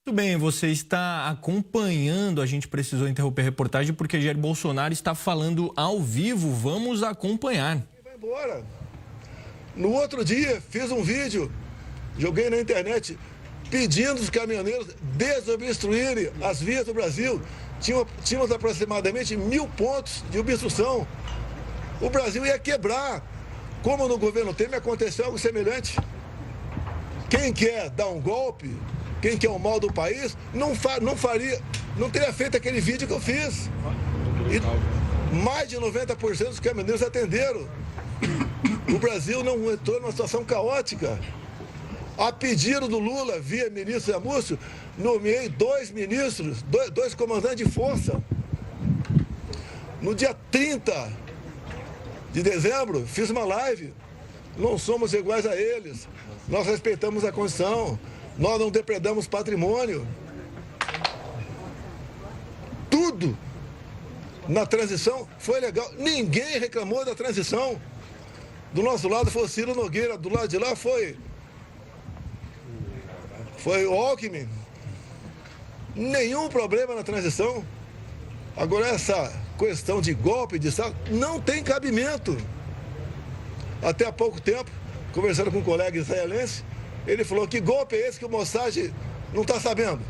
Muito bem, você está acompanhando, a gente precisou interromper a reportagem porque Jair Bolsonaro está falando ao vivo, vamos acompanhar. Vai embora. No outro dia, fiz um vídeo, joguei na internet, pedindo os caminhoneiros desobstruírem as vias do Brasil. Tínhamos aproximadamente 1000 pontos de obstrução. O Brasil ia quebrar. Como no governo Temer aconteceu algo semelhante. Quem quer dar um golpe, quem quer o mal do país, não teria feito aquele vídeo que eu fiz. E mais de 90% dos caminhoneiros atenderam. O Brasil não entrou numa situação caótica. A pedido do Lula, via ministro Amúcio, nomeei 2 ministros, dois comandantes de força. No dia 30 de dezembro, fiz uma live. Não somos iguais a eles. Nós respeitamos a Constituição. Nós não depredamos patrimônio. Tudo na transição foi legal. Ninguém reclamou da transição. Do nosso lado foi o Ciro Nogueira, do lado de lá foi o Alckmin. Nenhum problema na transição. Agora essa questão de golpe de Estado não tem cabimento. Até há pouco tempo, conversando com um colega israelense, ele falou: que golpe é esse que o Mossad não está sabendo?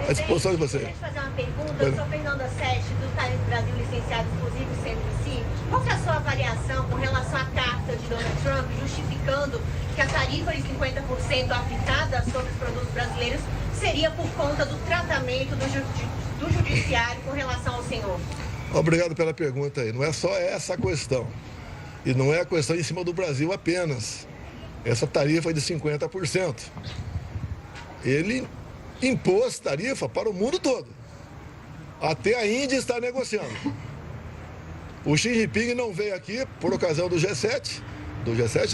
À disposição de você. Deixa eu fazer uma pergunta. Eu sou Fernanda Sete, do Times Brasil, licenciado exclusivo CNBC. Qual que é a sua avaliação com relação à carta de Donald Trump justificando que a tarifa de 50% aplicada sobre os produtos brasileiros seria por conta do tratamento do judiciário com relação ao senhor? Obrigado pela pergunta aí. Não é só essa a questão. E não é a questão em cima do Brasil apenas. Essa tarifa é de 50%. Ele impôs tarifa para o mundo todo. Até a Índia está negociando. O Xi Jinping não veio aqui por ocasião do G7,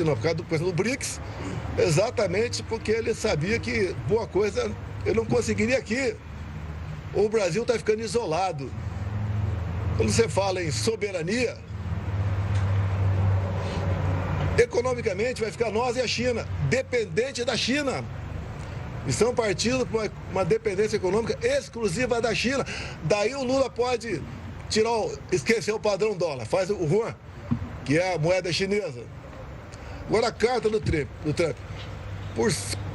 não, por causa do BRICS, exatamente porque ele sabia que boa coisa ele não conseguiria aqui. O Brasil está ficando isolado. Quando você fala em soberania, economicamente vai ficar nós e a China, dependente da China. Estão partindo para uma dependência econômica exclusiva da China. Daí o Lula pode esquecer o padrão dólar, faz o yuan, que é a moeda chinesa. Agora a carta do Trump, por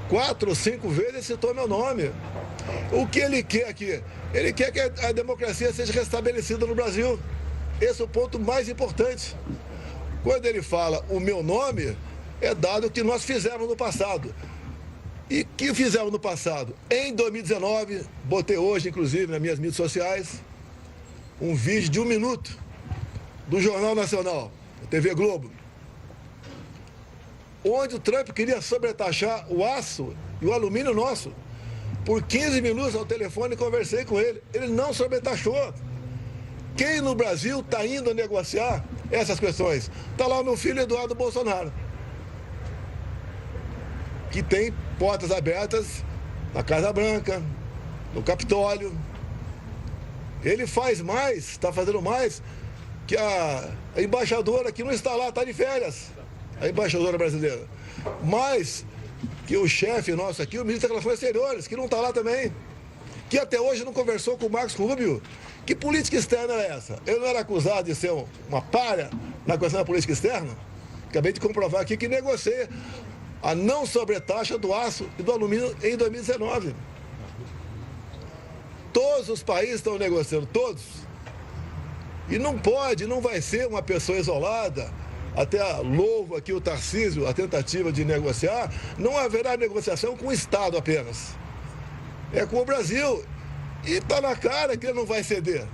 4 ou 5 vezes citou meu nome. O que ele quer aqui? Ele quer que a democracia seja restabelecida no Brasil. Esse é o ponto mais importante. Quando ele fala o meu nome, é dado o que nós fizemos no passado. E o que fizemos no passado? Em 2019, botei hoje, inclusive, nas minhas mídias sociais, um vídeo de 1 minuto do Jornal Nacional, da TV Globo, onde o Trump queria sobretaxar o aço e o alumínio nosso. Por 15 minutos ao telefone conversei com ele. Ele não sobretaxou. Quem no Brasil está indo negociar essas questões? Está lá o meu filho Eduardo Bolsonaro, que tem portas abertas na Casa Branca, no Capitólio. Ele faz mais, está fazendo mais que a embaixadora que não está lá, está de férias, a embaixadora brasileira. Mais que o chefe nosso aqui, o ministro das Relações Exteriores, que não está lá também, que até hoje não conversou com o Marcos Rubio. Que política externa é essa? Ele não era acusado de ser uma palha na questão da política externa? Acabei de comprovar aqui que negocia a não sobretaxa do aço e do alumínio em 2019. Todos os países estão negociando, todos. E não vai ser uma pessoa isolada. Até louvo aqui o Tarcísio, a tentativa de negociar. Não haverá negociação com o Estado apenas. É com o Brasil. E está na cara que ele não vai ceder.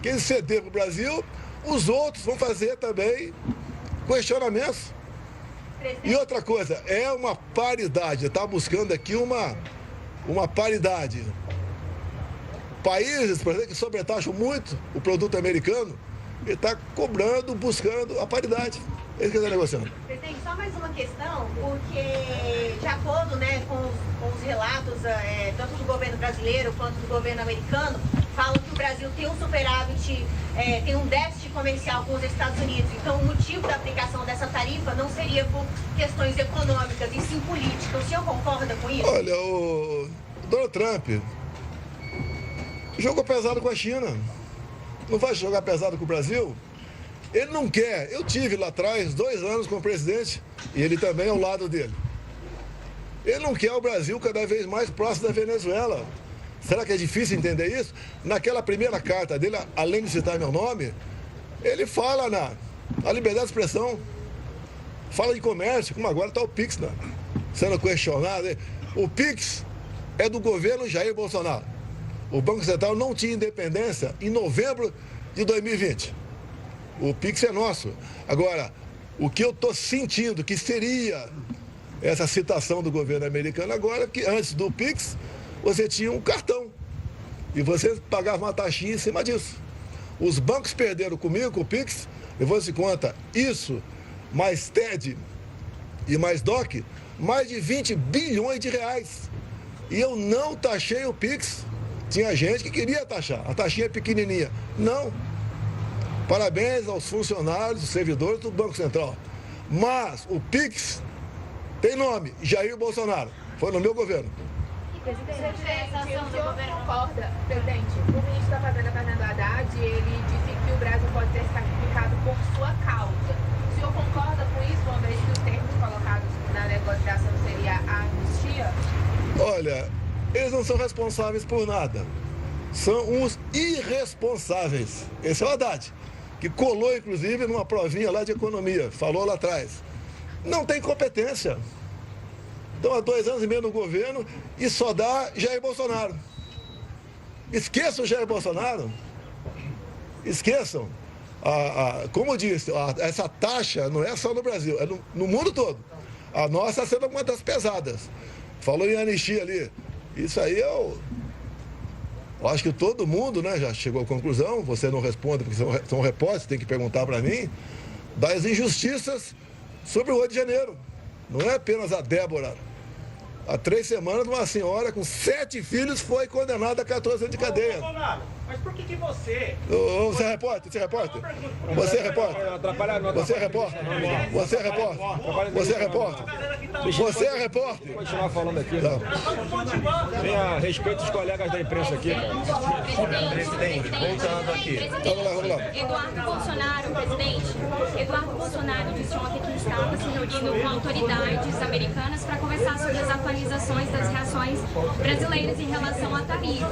Quem ceder para o Brasil, os outros vão fazer também questionamentos. E outra coisa, é uma paridade, está buscando aqui uma paridade. Países, por exemplo, que sobretaxam muito o produto americano, ele está cobrando, buscando a paridade. É isso que ele está negociando. Presidente, só mais uma questão, porque de acordo, né, com os relatos, tanto do governo brasileiro quanto do governo americano, falam que o Brasil tem um superávit, tem um déficit comercial com os Estados Unidos. Então, o motivo da aplicação dessa tarifa não seria por questões econômicas, e sim políticas. O senhor concorda com isso? Olha, o Donald Trump jogou pesado com a China. Não vai jogar pesado com o Brasil? Ele não quer. Eu tive lá atrás 2 anos com o presidente e ele também ao lado dele. Ele não quer o Brasil cada vez mais próximo da Venezuela. Será que é difícil entender isso? Naquela primeira carta dele, além de citar meu nome, ele fala na liberdade de expressão, fala de comércio, como agora está o PIX, né? Sendo questionado. O PIX é do governo Jair Bolsonaro. O Banco Central não tinha independência em novembro de 2020. O PIX é nosso. Agora, o que eu estou sentindo que seria essa citação do governo americano agora, que antes do PIX, você tinha um cartão e você pagava uma taxinha em cima disso. Os bancos perderam comigo, com o PIX, levou-se conta, isso, mais TED e mais DOC, mais de 20 bilhões de reais. E eu não taxei o PIX. Tinha gente que queria taxar, a taxinha é pequenininha. Não. Parabéns aos funcionários, os servidores do Banco Central. Mas o PIX tem nome, Jair Bolsonaro. Foi no meu governo. Presidente, essa ação do governo concorda, presidente? O ministro da Fazenda, Fernando Haddad, ele disse que o Brasil pode ter se sacrificado por sua causa. O senhor concorda com isso, uma vez que os termos colocados na negociação seria a anistia? Olha, eles não são responsáveis por nada. São uns irresponsáveis. Esse é o Haddad, que colou, inclusive, numa provinha lá de economia. Falou lá atrás. Não tem competência. Estão há 2 anos e meio no governo e só dá Jair Bolsonaro. Esqueçam o Jair Bolsonaro. Esqueçam. Como eu disse, essa taxa não é só no Brasil, é no mundo todo. A nossa está sendo uma das pesadas. Falou em anistia ali. Isso aí eu acho que todo mundo, né, já chegou à conclusão. Você não responde porque são repórteres, tem que perguntar para mim, das injustiças sobre o 8 de janeiro. Não é apenas a Débora. Há 3 semanas, uma senhora com 7 filhos foi condenada a 14 anos de cadeia. Mas por que você... Você é repórter? Você é repórter? Você é repórter? Você é repórter? Você é repórter? Você é repórter? Você é repórter? Vou continuar falando aqui. Tenha respeito aos colegas da imprensa aqui, cara. Presidente, voltando aqui. Vamos lá. Eduardo Bolsonaro disse ontem que estava se reunindo com autoridades americanas para conversar sobre as atualizações das reações brasileiras em relação à tarifa.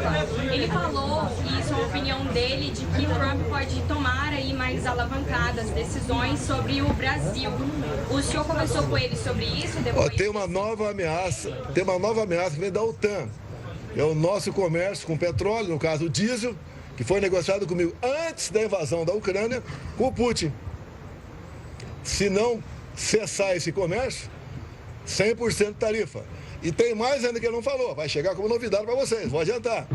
Ele falou, e isso é a opinião dele, de que Trump pode tomar aí mais alavancadas decisões sobre o Brasil. O senhor conversou com ele sobre isso? Tem uma nova ameaça que vem da OTAN. É o nosso comércio com petróleo, no caso o diesel, que foi negociado comigo antes da invasão da Ucrânia com o Putin. Se não cessar esse comércio, 100% de tarifa. E tem mais ainda que ele não falou, vai chegar como novidade para vocês, vou adiantar.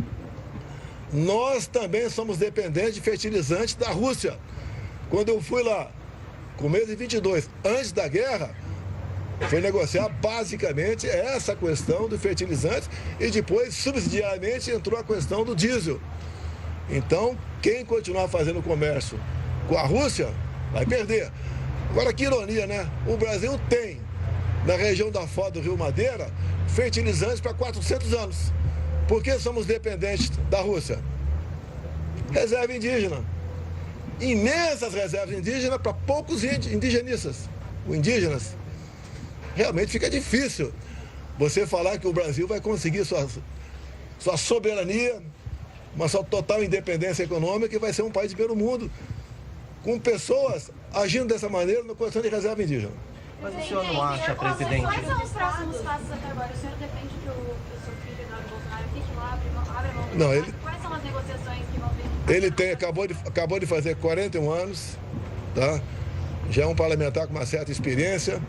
Nós também somos dependentes de fertilizantes da Rússia. Quando eu fui lá, começo de 22, antes da guerra, foi negociar basicamente essa questão do fertilizante e depois, subsidiariamente, entrou a questão do diesel. Então, quem continuar fazendo comércio com a Rússia vai perder. Agora, que ironia, né? O Brasil tem, na região da Foz do Rio Madeira, fertilizantes para 400 anos. Por que somos dependentes da Rússia? Reserva indígena. Imensas reservas indígenas para poucos indigenistas. Indígenas. Realmente fica difícil você falar que o Brasil vai conseguir sua soberania, uma sua total independência econômica e vai ser um país de primeiro mundo, com pessoas agindo dessa maneira na questão de reserva indígena. Mas o senhor não acha, presidente? Quais são os próximos passos até agora? O senhor defende que o seu filho, Eduardo Bolsonaro, fique lá, abre a mão do Não, Quais são as negociações que vão vir? Ele acabou de fazer 41 anos, tá? Já é um parlamentar com uma certa experiência,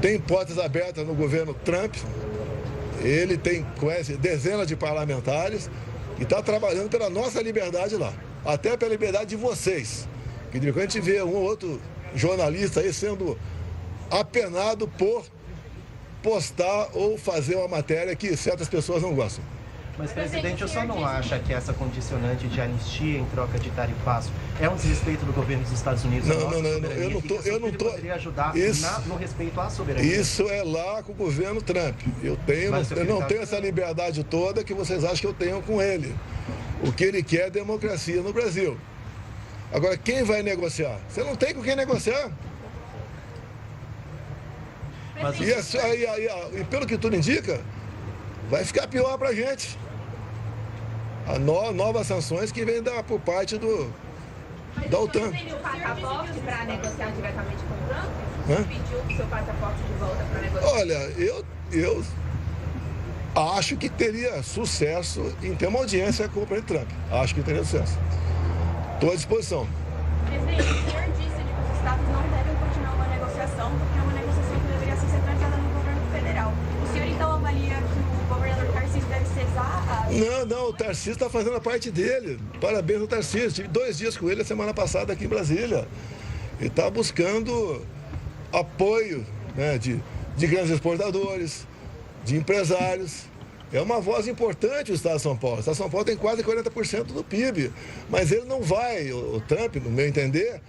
tem portas abertas no governo Trump, ele conhece dezenas de parlamentares e está trabalhando pela nossa liberdade lá, até pela liberdade de vocês, que de repente a gente vê um ou outro jornalista aí sendo apenado por postar ou fazer uma matéria que certas pessoas não gostam. Mas, presidente, o senhor não acha que essa condicionante de anistia em troca de tarifaço é um desrespeito do governo dos Estados Unidos? Não, eu não tô. Poderia ajudar no respeito à soberania. Isso é lá com o governo Trump. Eu não tenho essa liberdade toda que vocês acham que eu tenho com ele. O que ele quer é democracia no Brasil. Agora, quem vai negociar? Você não tem com quem negociar. E pelo que tudo indica, vai ficar pior pra gente. Novas sanções que vêm por parte da OTAN. Você pediu o passaporte para negociar diretamente com o Trump? Você pediu o seu passaporte de volta para negociar? Olha, eu acho que teria sucesso em ter uma audiência com o presidente Trump. Acho que teria sucesso. Estou à disposição. Presidente, o senhor disse que os estados não devem continuar uma negociação, porque é uma negociação que deveria ser centralizada no governo federal. O senhor então avalia que o governador Tarcísio deve cesar a... Não, o Tarcísio está fazendo a parte dele. Parabéns ao Tarcísio. Tive 2 dias com ele a semana passada aqui em Brasília. Ele está buscando apoio, né, de grandes exportadores, de empresários. É uma voz importante o Estado de São Paulo. O Estado de São Paulo tem quase 40% do PIB. Mas ele não vai, o Trump, no meu entender,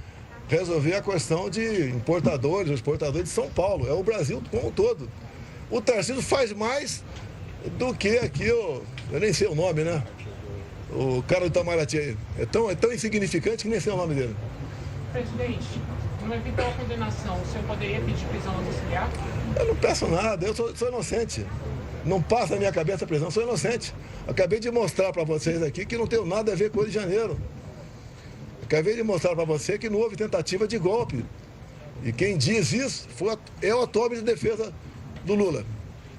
resolver a questão de importadores, ou exportadores de São Paulo. É o Brasil como um todo. O Tarcísio faz mais do que aqui, eu nem sei o nome, né? O cara do Itamaraty aí. É tão insignificante que nem sei o nome dele. Presidente, numa eventual condenação, o senhor poderia pedir prisão domiciliar? Eu não peço nada, eu sou inocente. Não passa na minha cabeça a prisão, sou inocente. Acabei de mostrar para vocês aqui que não tenho nada a ver com o Rio de Janeiro. Acabei de mostrar para você que não houve tentativa de golpe. E quem diz isso é o atual ministro de Defesa do Lula.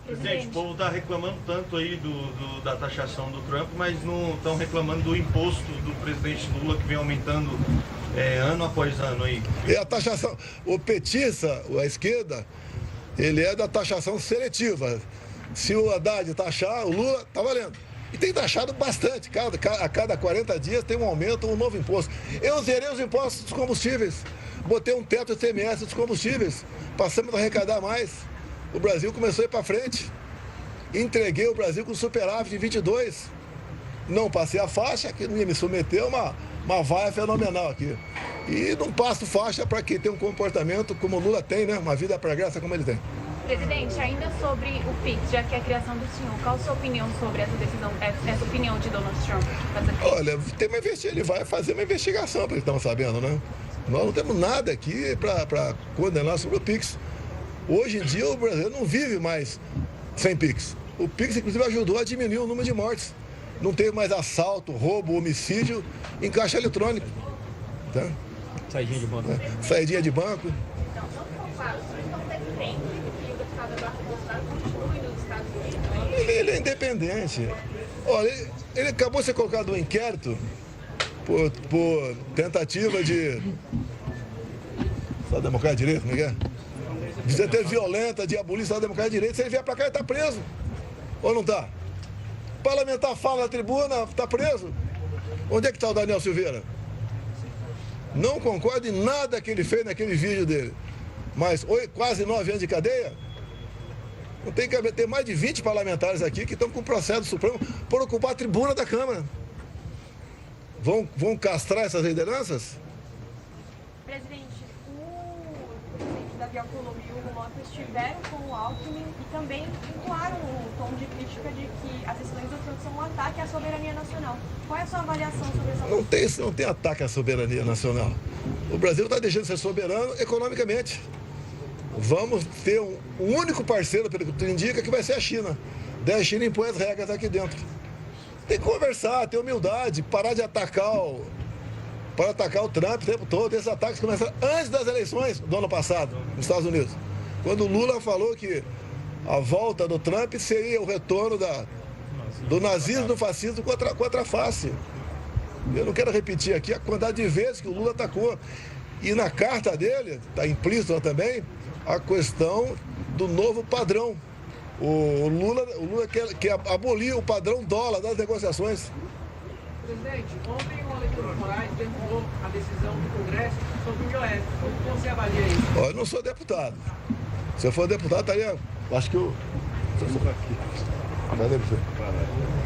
Presidente, o povo está reclamando tanto aí da taxação do Trump, mas não estão reclamando do imposto do presidente Lula, que vem aumentando ano após ano aí. E a taxação, o petista, a esquerda, ele é da taxação seletiva. Se o Haddad taxar, o Lula está valendo. E tem taxado bastante. A cada 40 dias tem um aumento, um novo imposto. Eu zerei os impostos dos combustíveis. Botei um teto de ICMS dos combustíveis. Passamos a arrecadar mais. O Brasil começou a ir para frente. Entreguei o Brasil com superávit de 22. Não passei a faixa, que não ia me submeter a uma vaia fenomenal aqui. E não passo faixa para quem tem um comportamento como o Lula tem, né? Uma vida pregressa como ele tem. Presidente, ainda sobre o PIX, já que é a criação do senhor, qual a sua opinião sobre essa decisão, essa opinião de Donald Trump? Olha, ele vai fazer uma investigação, para eles estão sabendo, né? Nós não temos nada aqui para condenar sobre o PIX. Hoje em dia o Brasil não vive mais sem PIX. O PIX, inclusive, ajudou a diminuir o número de mortes. Não teve mais assalto, roubo, homicídio em caixa eletrônico. Tá? Saidinha de banco. Saidinha de banco. Então, só para falar, os senhores estão defendendo que o deputado Eduardo Bolsonaro continue nos Estados Unidos? Ele é independente. Olha, ele acabou de ser colocado um inquérito por tentativa de... Estado Democrático de Direito, como é que é? Dizer ter violenta, de abolir o Estado Democrático de Direito. Se ele vier para cá, ele está preso. Ou não está? Parlamentar fala na tribuna, está preso. Onde é que está o Daniel Silveira? Não concordo em nada que ele fez naquele vídeo dele. Mas quase 9 anos de cadeia? Não tem que ter mais de 20 parlamentares aqui que estão com o processo do Supremo por ocupar a tribuna da Câmara. Vão castrar essas lideranças? Presidente, o presidente Davi Alcolumbre e o Hugo Lopes estiveram com o Alckmin e também entoaram o tom de crítica de que as decisões do Trump são um ataque à soberania nacional. Qual é a sua avaliação sobre essa... Não tem ataque à soberania nacional. O Brasil está deixando de ser soberano economicamente. Vamos ter um único parceiro, pelo que tudo indica, que vai ser a China. Daí a China impõe as regras aqui dentro. Tem que conversar, ter humildade, parar de atacar o Trump o tempo todo. Esses ataques começaram antes das eleições do ano passado, nos Estados Unidos. Quando o Lula falou que a volta do Trump seria o retorno do nazismo e do fascismo contra a face. Eu não quero repetir aqui a quantidade de vezes que o Lula atacou. E na carta dele, está implícito também, a questão do novo padrão. O Lula quer abolir o padrão dólar das negociações. Presidente, ontem o Alexandre de Moraes derrubou a decisão do Congresso sobre o bioético. Como você avalia isso? Olha, eu não sou deputado. Se eu for deputado, estaria... Acho que eu... Cadê você?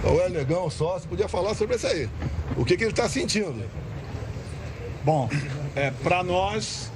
O El Negão, sócio, podia falar sobre isso aí. O que ele está sentindo? Bom, para nós,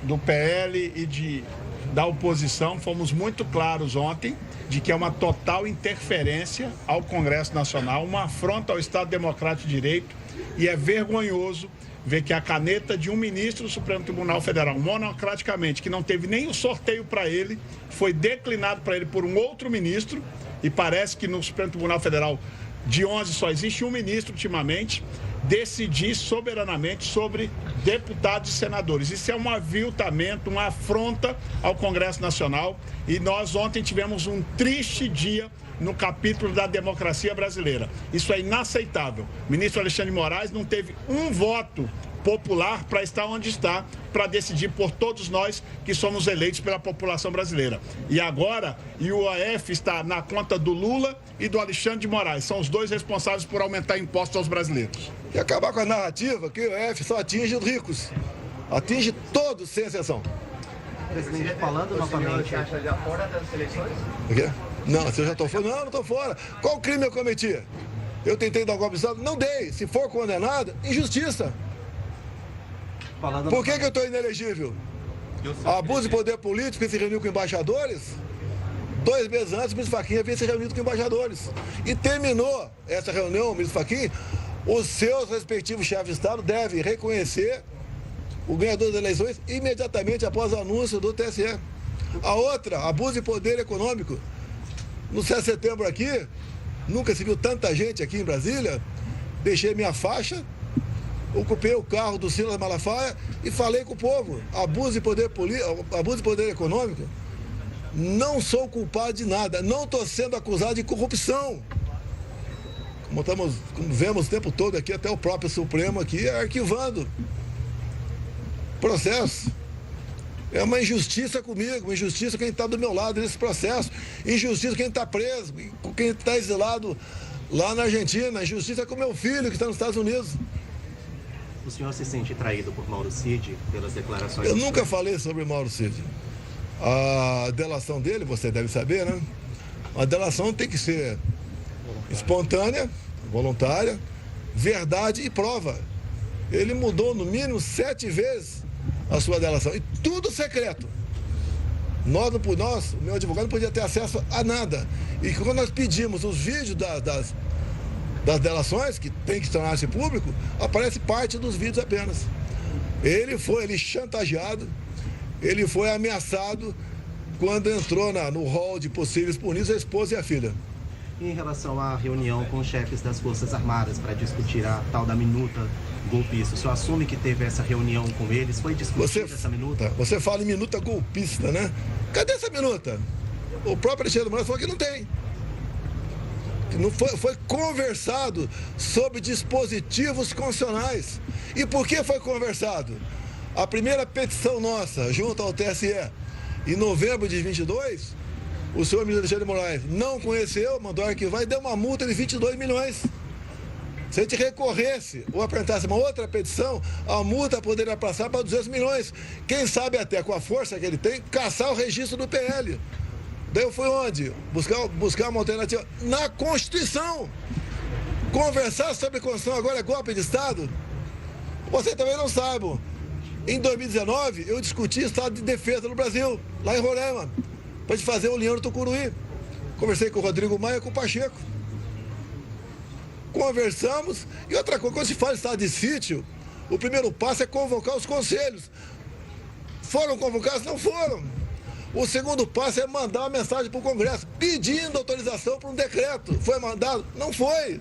do PL e da oposição, fomos muito claros ontem de que é uma total interferência ao Congresso Nacional, uma afronta ao Estado Democrático de Direito, e é vergonhoso ver que a caneta de um ministro do Supremo Tribunal Federal, monocraticamente, que não teve nem o sorteio para ele, foi declinado para ele por um outro ministro, e parece que no Supremo Tribunal Federal de 11 só existe um ministro ultimamente, decidir soberanamente sobre deputados e senadores. Isso é um aviltamento, uma afronta ao Congresso Nacional, e nós ontem tivemos um triste dia no capítulo da democracia brasileira. Isso é inaceitável. O ministro Alexandre de Moraes não teve um voto popular para estar onde está, para decidir por todos nós que somos eleitos pela população brasileira. E agora, o IOF está na conta do Lula e do Alexandre de Moraes. São os dois responsáveis por aumentar impostos aos brasileiros. E acabar com a narrativa que o IOF só atinge os ricos. Atinge todos, sem exceção. Presidente, falando novamente... Você acha já fora das eleições? O quê? Não, se eu já estou fora. Não estou fora. Qual crime eu cometi? Eu tentei dar um golpe de Estado? Não dei. Se for condenado, injustiça. Por que eu estou inelegível? Abuso de poder político e se reuniu com embaixadores? 2 meses antes, o ministro Fachin havia se reunido com embaixadores. E terminou essa reunião, o ministro Fachin, os seus respectivos chefes de Estado devem reconhecer o ganhador das eleições imediatamente após o anúncio do TSE. A outra, abuso de poder econômico. No 7 de setembro aqui, nunca se viu tanta gente aqui em Brasília, deixei minha faixa, ocupei o carro do Silas Malafaia e falei com o povo. Abuso de poder econômico. Não sou culpado de nada. Não estou sendo acusado de corrupção. Como vemos o tempo todo aqui, até o próprio Supremo aqui arquivando processo. É uma injustiça comigo, uma injustiça quem está do meu lado nesse processo, injustiça quem está preso, quem está exilado lá na Argentina, injustiça com meu filho que está nos Estados Unidos. O senhor se sente traído por Mauro Cid pelas declarações? Eu nunca falei sobre Mauro Cid. A delação dele, você deve saber, né? A delação tem que ser espontânea, voluntária, verdade e prova. Ele mudou no mínimo 7 vezes a sua delação. E tudo secreto. O meu advogado não podia ter acesso a nada. E quando nós pedimos os vídeos das delações, que tem que tornar-se público, aparece parte dos vídeos apenas. Ele foi chantageado, ele foi ameaçado quando entrou no hall de possíveis punidos a esposa e a filha. Em relação à reunião com os chefes das Forças Armadas para discutir a tal da minuta golpista, o senhor assume que teve essa reunião com eles? Foi discutida essa minuta? Você fala em minuta golpista, né? Cadê essa minuta? O próprio Alexandre de Moraes falou que não tem. Não foi conversado sobre dispositivos constitucionais. E por que foi conversado? A primeira petição nossa, junto ao TSE, em novembro de 22, o senhor ministro Alexandre de Moraes não conheceu, mandou arquivar e deu uma multa de 22 milhões. Se a gente recorresse ou apresentasse uma outra petição, a multa poderia passar para 200 milhões. Quem sabe até com a força que ele tem, caçar o registro do PL. Daí eu fui onde? Buscar uma alternativa na Constituição. Conversar sobre Constituição agora é golpe de Estado? Você também não sabe. Em 2019, eu discuti estado de defesa no Brasil, lá em Roraima, para gente fazer o Leão do Tucuruí. Conversei com o Rodrigo Maia e com o Pacheco. Conversamos. E outra coisa, quando se fala de estado de sítio, o primeiro passo é convocar os conselhos. Foram convocados? Não foram. O segundo passo é mandar uma mensagem para o Congresso, pedindo autorização para um decreto. Foi mandado? Não foi.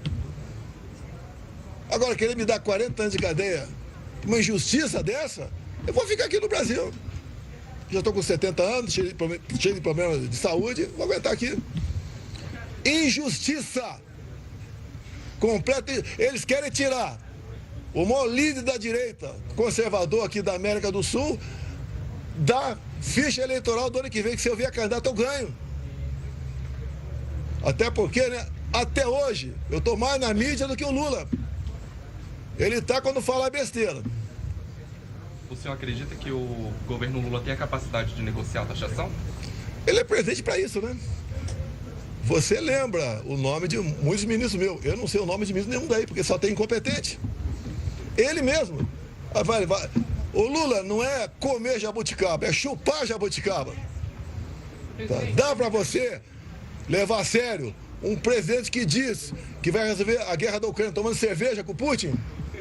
Agora, querer me dar 40 anos de cadeia, uma injustiça dessa, eu vou ficar aqui no Brasil. Já estou com 70 anos, cheio de problemas de saúde, vou aguentar aqui. Injustiça completa. Eles querem tirar o maior líder da direita, conservador aqui da América do Sul, da ficha eleitoral do ano que vem, que se eu vier candidato eu ganho. Até porque, né, até hoje, eu estou mais na mídia do que o Lula. Ele está quando fala besteira. O senhor acredita que o governo Lula tem a capacidade de negociar a taxação? Ele é presidente para isso, né? Você lembra o nome de muitos ministros meus. Eu não sei o nome de ministro nenhum daí, porque só tem incompetente. Ele mesmo. Vai. O Lula não é comer jabuticaba, é chupar jabuticaba. Tá? Dá para você levar a sério um presidente que diz que vai resolver a guerra da Ucrânia tomando cerveja com o Putin?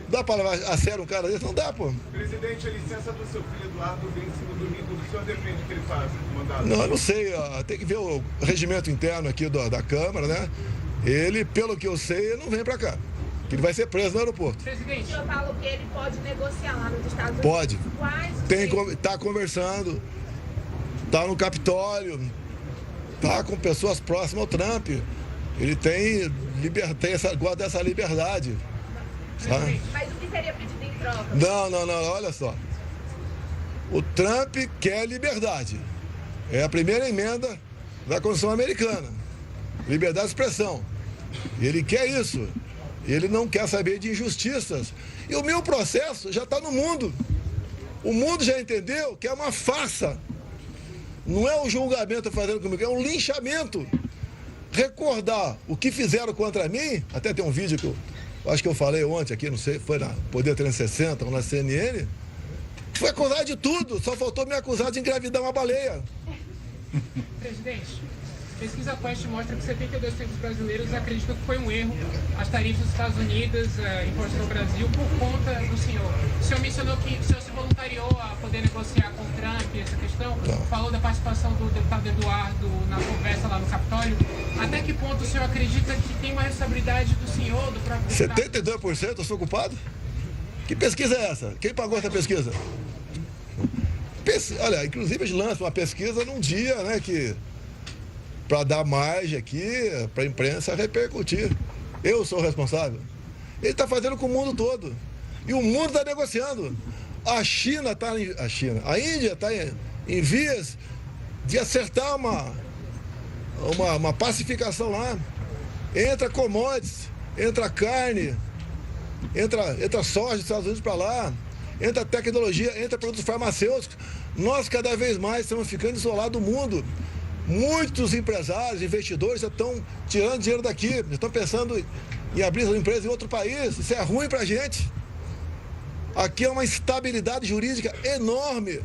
Dá para levar a sério um cara desse? Não dá, pô. Presidente, a licença do seu filho Eduardo vence no domingo. O senhor defende que ele faça o mandato? Não, eu não sei. Tem que ver o regimento interno aqui da Câmara, né? Ele, pelo que eu sei, não vem para cá. Ele vai ser preso no aeroporto. Presidente, o senhor falou que ele pode negociar lá nos Estados Unidos. Pode. Quais? Tá conversando. Tá no Capitólio. Tá com pessoas próximas ao Trump. Ele gosta dessa liberdade. Sabe? Mas o que seria pedido em troca? Não, olha só. O Trump quer liberdade. É a primeira emenda da Constituição americana. Liberdade de expressão. Ele quer isso. Ele não quer saber de injustiças. E o meu processo já está no mundo. O mundo já entendeu que é uma farsa. Não é um julgamento fazendo comigo, é um linchamento. Recordar o que fizeram contra mim, até tem um vídeo que eu acho que eu falei ontem aqui, não sei, foi na Poder 360 ou na CNN, foi acusado de tudo, só faltou me acusar de engravidar uma baleia. Presidente, pesquisa Quest mostra que 72% dos brasileiros acreditam que foi um erro as tarifas dos Estados Unidos impostas no Brasil por conta do senhor. O senhor mencionou que o senhor se voluntariou a poder negociar com o Trump essa questão, falou da participação do deputado Eduardo na conversa lá no Capitólio. Até que ponto o senhor acredita que tem uma responsabilidade do senhor, do próprio 72% eu sou culpado? Que pesquisa é essa? Quem pagou essa pesquisa? Olha, inclusive eles lançam uma pesquisa num dia, né, que para dar margem aqui, para a imprensa repercutir. Eu sou o responsável. Ele está fazendo com o mundo todo. E o mundo está negociando. A Índia está em vias de acertar uma pacificação lá. Entra commodities, entra carne, entra soja dos Estados Unidos para lá, entra tecnologia, entra produtos farmacêuticos. Nós cada vez mais estamos ficando isolados do mundo. Muitos empresários, investidores já estão tirando dinheiro daqui, já estão pensando em abrir sua empresa em outro país. Isso é ruim para a gente. Aqui é uma instabilidade jurídica enorme.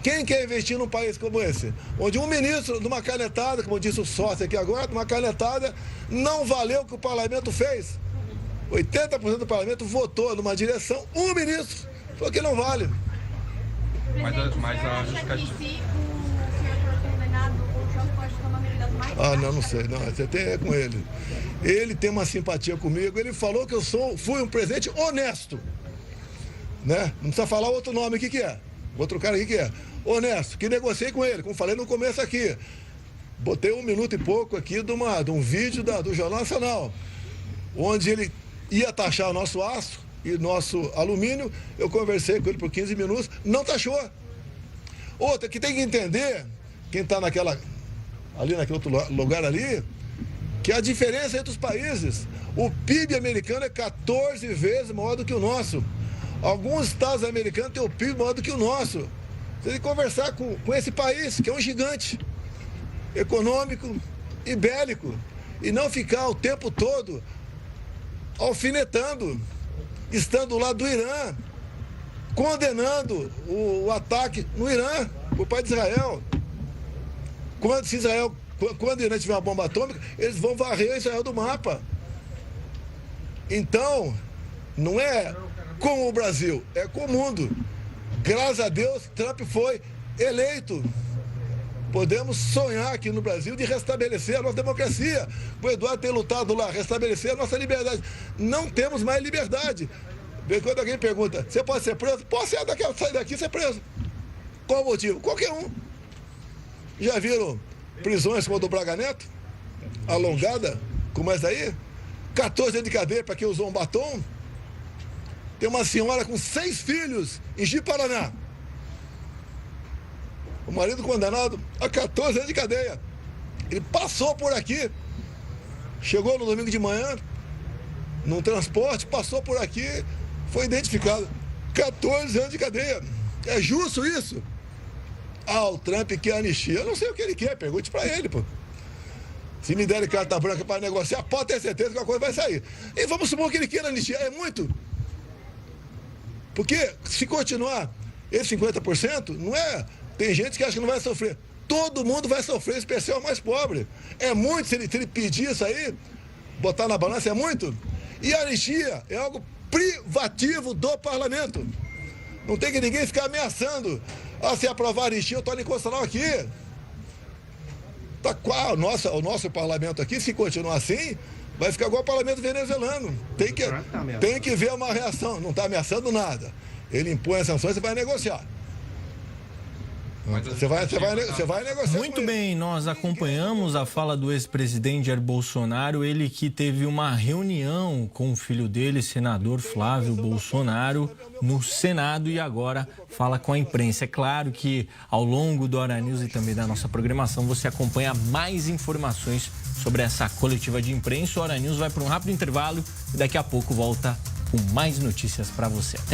Quem quer investir num país como esse? Onde um ministro, numa canetada, como disse o sócio aqui agora, numa canetada, não valeu o que o parlamento fez. 80% do parlamento votou numa direção, um ministro falou que não vale. Mas a justificativa... Não sei, não, você tem com ele. Ele tem uma simpatia comigo, ele falou que eu fui um presidente honesto, né? Não precisa falar outro nome, o que é? Outro cara, o que é? Honesto, que negociei com ele, como falei no começo aqui. Botei 1 minuto e pouco aqui de um vídeo do Jornal Nacional, onde ele ia taxar o nosso aço e nosso alumínio, eu conversei com ele por 15 minutos, não taxou. Outra, que tem que entender, quem está naquele outro lugar ali, que a diferença entre os países, o PIB americano é 14 vezes maior do que o nosso. Alguns estados americanos têm o PIB maior do que o nosso. Você tem que conversar com esse país, que é um gigante econômico e bélico, e não ficar o tempo todo alfinetando, estando lá do Irã, condenando o ataque no Irã, o pai de Israel. Quando o Irã tiver uma bomba atômica, eles vão varrer Israel do mapa. Então, não é com o Brasil, é com o mundo. Graças a Deus, Trump foi eleito. Podemos sonhar aqui no Brasil de restabelecer a nossa democracia. O Eduardo tem lutado lá, restabelecer a nossa liberdade. Não temos mais liberdade. Quando alguém pergunta, você pode ser preso? Posso sair daqui e ser preso. Qual o motivo? Qualquer um. Já viram prisões como a do Braga Neto? Alongada, como essa aí? 14 anos de cadeia para quem usou um batom. Tem uma senhora com 6 filhos em Ji-Paraná. O marido condenado a 14 anos de cadeia. Ele passou por aqui. Chegou no domingo de manhã, num transporte, passou por aqui, foi identificado. 14 anos de cadeia. É justo isso? O Trump quer anistia. Eu não sei o que ele quer, pergunte para ele, pô. Se me derem carta branca para negociar, pode ter certeza que a coisa vai sair. E vamos supor que ele queira anistia. É muito. Porque se continuar esse 50%, não é... Tem gente que acha que não vai sofrer. Todo mundo vai sofrer, em especial o mais pobre. É muito, se ele pedir isso aí, botar na balança, é muito. E a anistia é algo privativo do parlamento. Não tem que ninguém ficar ameaçando. Se aprovar a anistia, eu estou inconstitucional aqui. Tá, o nosso parlamento aqui, se continuar assim, vai ficar igual o parlamento venezuelano. Tem que ver uma reação. Não está ameaçando nada. Ele impõe as sanções e vai negociar. Você vai negociar. Muito bem, nós acompanhamos a fala do ex-presidente Jair Bolsonaro, ele que teve uma reunião com o filho dele, senador Flávio Bolsonaro, no Senado e agora fala com a imprensa. É claro que ao longo do Hora News e também da nossa programação você acompanha mais informações sobre essa coletiva de imprensa. O Hora News vai para um rápido intervalo e daqui a pouco volta com mais notícias para você.